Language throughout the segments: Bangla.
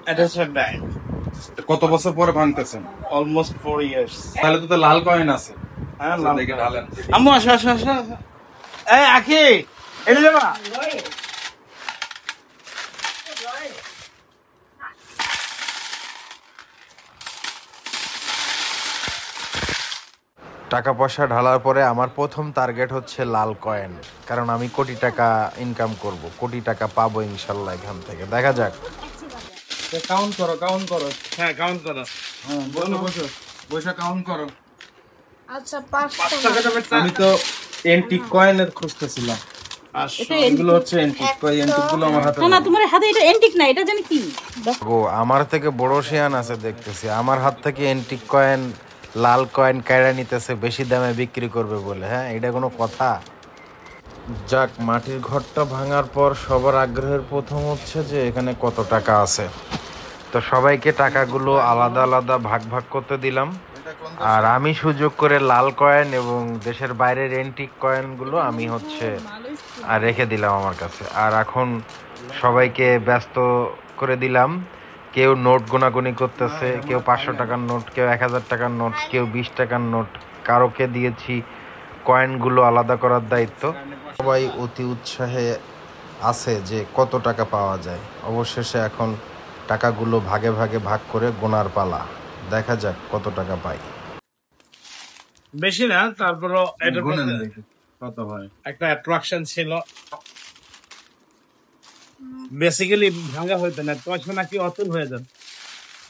এটা হচ্ছে ব্যাংক। কত বছর পরে ভাঙতেছেন? Almost 4 years. তাহলে তো লাল কয়েন আছে। হ্যাঁ, দেখে ঢালেন। আম্মু আসো আসো আসো। এই আখি, এটা যাবা? টাকা পয়সা ঢালার পরে আমার প্রথম টার্গেট হচ্ছে লাল কয়েন, কারণ আমি কোটি টাকা ইনকাম করব, কোটি টাকা পাবো ইনশাল্লাহ এখান থেকে। দেখা যাক। কাউন্ট করো, কাউন্ট করো। হ্যাঁ, কাউন্ট করো। হ্যাঁ, বসো বসো বসে কাউন্ট করো। আচ্ছা 5 আমি তো এন্টিক কয়েনের খুঁজতেছিলাম। এগুলো হচ্ছে এন্টিক কয়েন। এন্টিক গুলো আমার হাতে না, তোমার হাতে এটা এন্টিক না, এটা জানি কি। গো, আমার থেকে বড় শিয়ান আছে দেখতেছি, আমার হাত থেকে এন্টিক কয়েন, লাল কয়েন কায়রা নিতেছে বেশি দামে বিক্রি করবে বলে। হ্যাঁ, এটা কোনো কথা? যাক, মাটির ঘরটা ভাঙার পর সবার আগ্রহের প্রথম হচ্ছে যে এখানে কত টাকা আছে। তো সবাইকে টাকাগুলো আলাদা আলাদা ভাগ ভাগ করতে দিলাম, আর আমি সুযোগ করে লাল কয়েন এবং দেশের বাইরের এন্টিক কয়েনগুলো আমি হচ্ছে আর রেখে দিলাম আমার কাছে। আর এখন সবাইকে ব্যস্ত করে দিলাম। কেউ নোট গোনাগুনি করতেছে, কেউ 500 টাকার নোট, কেউ 1000 টাকার নোট, কেউ 20 টাকার নোট। কারোকে দিয়েছি কয়েনগুলো আলাদা করার দায়িত্ব। সবাই অতি উৎসাহে আছে যে কত টাকা পাওয়া যায়। অবশেষে এখন টাকাগুলো ভাগে ভাগে ভাগ করে গোনার পালা। দেখা যাক কত টাকা পাই। বেশি না, তারপরও এটা কত হয়। একটা অ্যাট্রাকশন ছিল। বেসিক্যালি ভাঙা হইতো না, পয়সা নাকি অতুল হয়ে যাবে,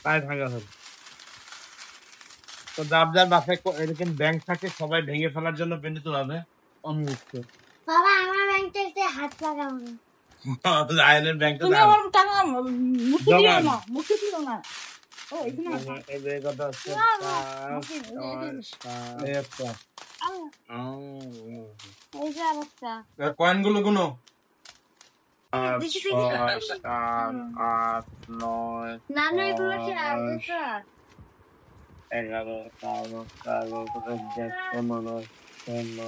তাই ভাঙা হতো। তো যার যার বাসায় এরকম ব্যাংক থাকে, সবাই ভেঙে ফেলার জন্য বিনীত ভাবে অনুরোধ। বাবা, আমার ব্যাংকটাতে হাত লাগাও না। আয়নের ব্যাংকে তুমি আমার টাকা মুখে দিও না, মুখে দিও না। ও এখানে আছে। এই যে কথা আছে। এই একটা এই যে আরেকটা। কয়েন গুলো গুনো। 8, 9, না না, এগুলো কি আছে? 11, 12, 13, 14, 15,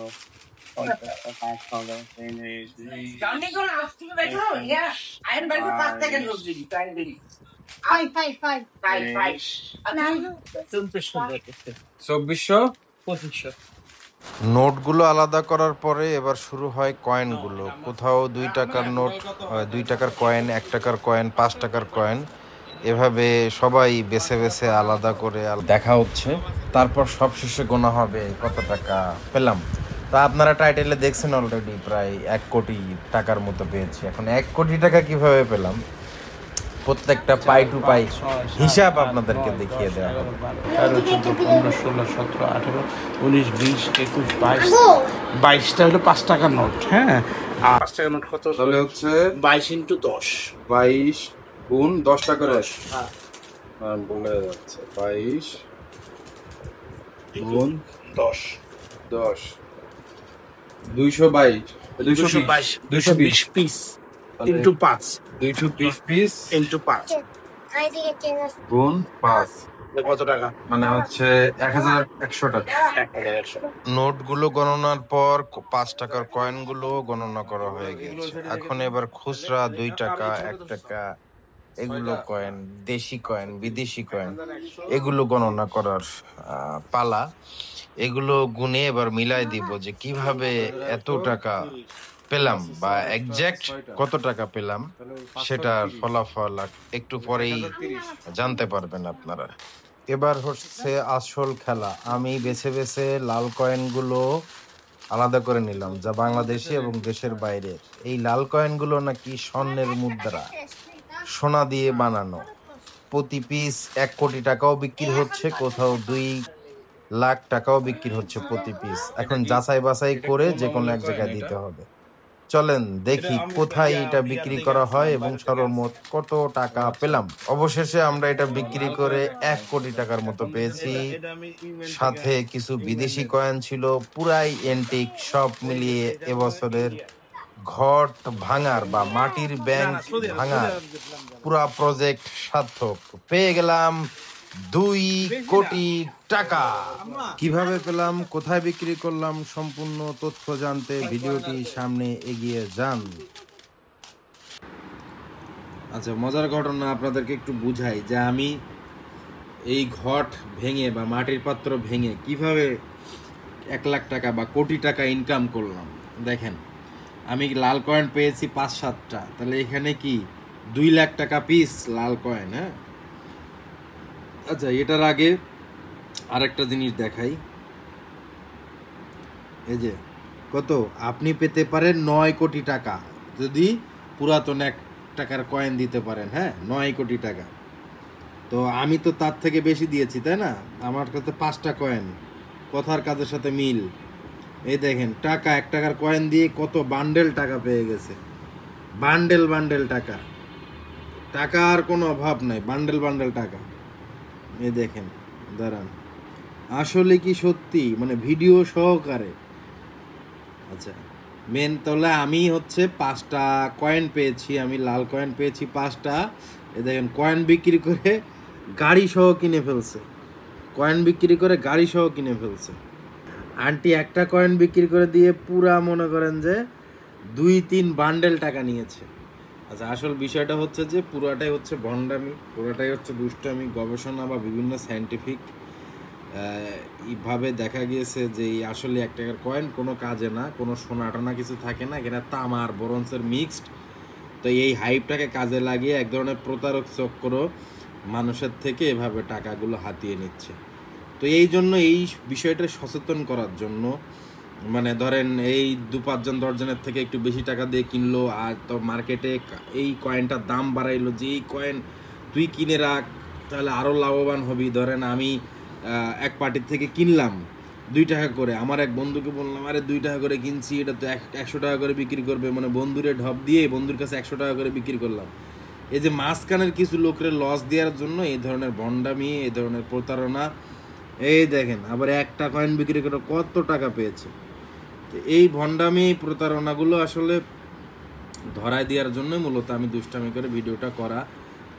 16, 2400 নোটগুলো আলাদা করার পরে এবার শুরু হয় কয়েনগুলো। কোথাও 2 টাকার নোট, 2 টাকার কয়েন, 1 টাকার কয়েন, 5 টাকার কয়েন, এভাবে সবাই বেছে বেছে আলাদা করে দেখা হচ্ছে। তারপর সবশেষে গোনা হবে কত টাকা পেলাম। তা আপনারা টাইটেলে দেখছেন অলরেডি প্রায় 1 কোটি টাকার মতো পেয়েছি। এখন 1 কোটি টাকা কিভাবে পেলাম, প্রত্যেকটা পাই টু পাই হিসাব আপনাদেরকে দেখিয়ে দেওয়া হবে। 13, 14, 15, 16, 17, 18, 19, 20, 21, 22, 22টা হলো 5 টাকার নোট। হ্যাঁ, আর 5 টাকার নোট কত? তাহলে হচ্ছে 22 × 10, 22 গুণ 10 টাকা করে। হ্যাঁ, বলে যাচ্ছে 22 গুণ 10, 10 222 220 পিস ইনটু 5, 220 পিস ইনটু 5 গুণ 5, কত টাকা? মানে হচ্ছে 1100 টাকা। 1100। নোটগুলো গণনার পর 5 টাকার কয়েনগুলো গণনা করা হয়ে গেছে। এখন এবার খুচরা 2 টাকা, 1 টাকা, এগুলো কয়েন, দেশি কয়েন, বিদেশি কয়েন, এগুলো গণনা করার পালা। এগুলো গুনে এবার মিলাই দিব যে কিভাবে এত টাকা পেলাম বা এক্সাক্ট কত টাকা পেলাম, সেটার ফলাফল একটু পরেই জানতে পারবেন আপনারা। এবার হচ্ছে আসল খেলা। আমি বেছে বেছে লাল কয়েনগুলো আলাদা করে নিলাম, যা বাংলাদেশি এবং দেশের বাইরের। এই লাল কয়েনগুলো নাকি স্বর্ণের মুদ্রা, সোনা দিয়ে বানানো। প্রতি পিস 1 কোটি টাকাও বিক্রি হচ্ছে, কোথাও 2 লাখ টাকাও বিক্রি হচ্ছে প্রতি পিস। এখন যাচাই বাছাই করে যে কোনো এক জায়গায় দিতে হবে। চলেন দেখি কোথায় এটা বিক্রি করা হয় এবং সর্বমোট কত টাকা পেলাম। অবশেষে আমরা এটা বিক্রি করে 1 কোটি টাকার মতো পেয়েছি। সাথে কিছু বিদেশি কয়েন ছিল, পুরাই এন্টিক। সব মিলিয়ে এবছরের ঘট ভাঙার বা মাটির ব্যাংক ভাঙার পুরা প্রজেক্ট সার্থক। পেয়ে গেলাম 2 কোটি টাকা। কিভাবে পেলাম, কোথায় বিক্রি করলাম, সম্পূর্ণ তথ্য জানতে ভিডিওটি সামনে এগিয়ে যান। আচ্ছা, মজার ঘটনা আপনাদেরকে একটু বুঝাই যে আমি এই ঘট ভেঙে বা মাটির পাত্র ভেঙে কিভাবে 1 লাখ টাকা বা কোটি টাকা ইনকাম করলাম। দেখেন, আমি লাল কয়েন পেয়েছি 5-7টা, তাহলে এখানে কি 2 লাখ টাকা পিস লাল কয়েন। হ্যাঁ, আচ্ছা, এটার আগে আরেকটা জিনিস দেখাই। এই যে কত আপনি পেতে পারেন 9 কোটি টাকা যদি পুরাতন 1 টাকার কয়েন দিতে পারেন। হ্যাঁ, 9 কোটি টাকা। তো আমি তো তার থেকে বেশি দিয়েছি, তাই না? আমার কাছে 5টা কয়েন, কথার কাজের সাথে মিল। এই দেখেন, টাকা 1 টাকার কয়েন দিয়ে কত বান্ডেল টাকা পেয়ে গেছে, বান্ডেল বান্ডেল টাকা। টাকার কোনো অভাব নাই, বান্ডেল বান্ডেল টাকা। এই দেখেন, দাঁড়ান, আসলে কি সত্যি, মানে ভিডিও সহকারে। আচ্ছা, মেন তাহলে আমি হচ্ছে 5টা কয়েন পেয়েছি, আমি লাল কয়েন পেয়েছি 5টা। এ দেখেন, কয়েন বিক্রি করে গাড়ি সহ কিনে ফেলছে, কয়েন বিক্রি করে গাড়ি সহ কিনে ফেলছে। আন্টি একটা কয়েন বিক্রি করে দিয়ে পুরা মনে করেন যে 2-3 বান্ডেল টাকা নিয়েছে। আচ্ছা, আসল বিষয়টা হচ্ছে যে পুরাটাই হচ্ছে ভণ্ডামি, পুরাটাই হচ্ছে দুষ্টামি। গবেষণা বা বিভিন্ন সায়েন্টিফিক এইভাবে দেখা গিয়েছে যে আসলে 1 টাকার কয়েন কোনো কাজে না, কোনো সোনা টানা কিছু থাকে না, এখানে তামার ব্রোঞ্জের মিক্সড। তো এই হাইপটাকে কাজে লাগিয়ে এক ধরনের প্রতারক চক্র মানুষের থেকে এভাবে টাকাগুলো হাতিয়ে নিচ্ছে। তো এই জন্য এই বিষয়টা সচেতন করার জন্য, মানে ধরেন এই 2-5 জনের থেকে একটু বেশি টাকা দিয়ে কিনলো, আর তো মার্কেটে এই কয়েনটার দাম বাড়াইলো যে এই কয়েন তুই কিনে রাখ, তাহলে আরও লাভবান হবি। ধরেন আমি এক পার্টির থেকে কিনলাম 2 টাকা করে, আমার এক বন্ধুকে বললাম, আরে 2 টাকা করে কিনছি, এটা তো 100 টাকা করে বিক্রি করবে, মানে বন্ধুরে ঢপ দিয়ে বন্ধুর কাছে 100 টাকা করে বিক্রি করলাম। এই যে মাঝখানের কিছু লোকের লস দেওয়ার জন্য এই ধরনের ভণ্ডামি, এই ধরনের প্রতারণা। এই দেখেন, আবার 1টা কয়েন বিক্রি করে কত টাকা পেয়েছে। তো এই ভণ্ডামি, প্রতারণাগুলো আসলে ধরায় দেওয়ার জন্য মূলত আমি দুষ্টামি করে ভিডিওটা করা,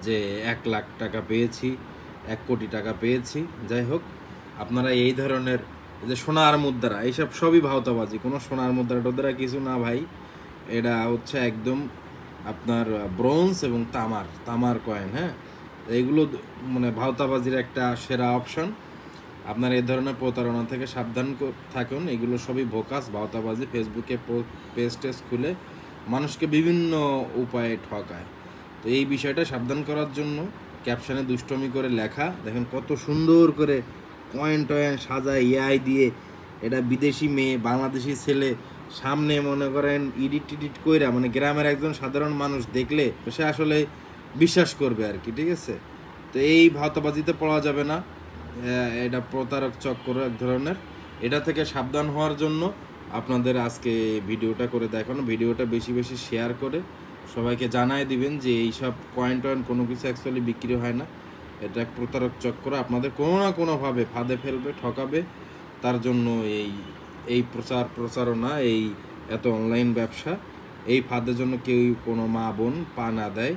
যে 1 লাখ টাকা পেয়েছি, 1 কোটি টাকা পেয়েছি। যাই হোক, আপনারা এই ধরনের যে সোনার মুদ্রা, এইসব সবই ভাওতাবাজি, কোনো সোনার মুদ্রা টুদ্রা কিছু না ভাই। এটা হচ্ছে একদম আপনার ব্রোঞ্জ এবং তামার কয়েন। হ্যাঁ, এইগুলো মানে ভাওতাবাজির একটা সেরা অপশন। আপনার এই ধরনের প্রতারণা থেকে সাবধান থাকুন। এগুলো সবই ভোকাস, ভাওতাবাজি। ফেসবুকে পেজ টেজ খুলে মানুষকে বিভিন্ন উপায়ে ঠকায়। তো এই বিষয়টা সাবধান করার জন্য ক্যাপশনে দুষ্টমি করে লেখা, দেখেন কত সুন্দর করে কয়েন টয়েন সাজায় এআই দিয়ে। এটা বিদেশি মেয়ে, বাংলাদেশি ছেলে, সামনে মনে করেন এডিট টিডিট কইরা, মানে গ্রামের একজন সাধারণ মানুষ দেখলে সে আসলে বিশ্বাস করবে আর কি, ঠিক আছে? তো এই ভাওতাবাজিতে পড়া যাবে না, এটা প্রতারক চক্র এক ধরনের। এটা থেকে সাবধান হওয়ার জন্য আপনাদের আজকে ভিডিওটা করে দেখানো। ভিডিওটা বেশি বেশি শেয়ার করে সবাইকে জানায় দিবেন যে এইসব কয়েন টয়েন কোনো কিছু অ্যাকচুয়ালি বিক্রি হয় না, এটা এক প্রতারক চক্র আপনাদের কোনো না কোনোভাবে ফাঁদে ফেলবে, ঠকাবে। তার জন্য এই প্রচারণা, এই এত অনলাইন ব্যবসা, এই ফাঁদের জন্য কেউ কোনো মা বোন পা না দেয়।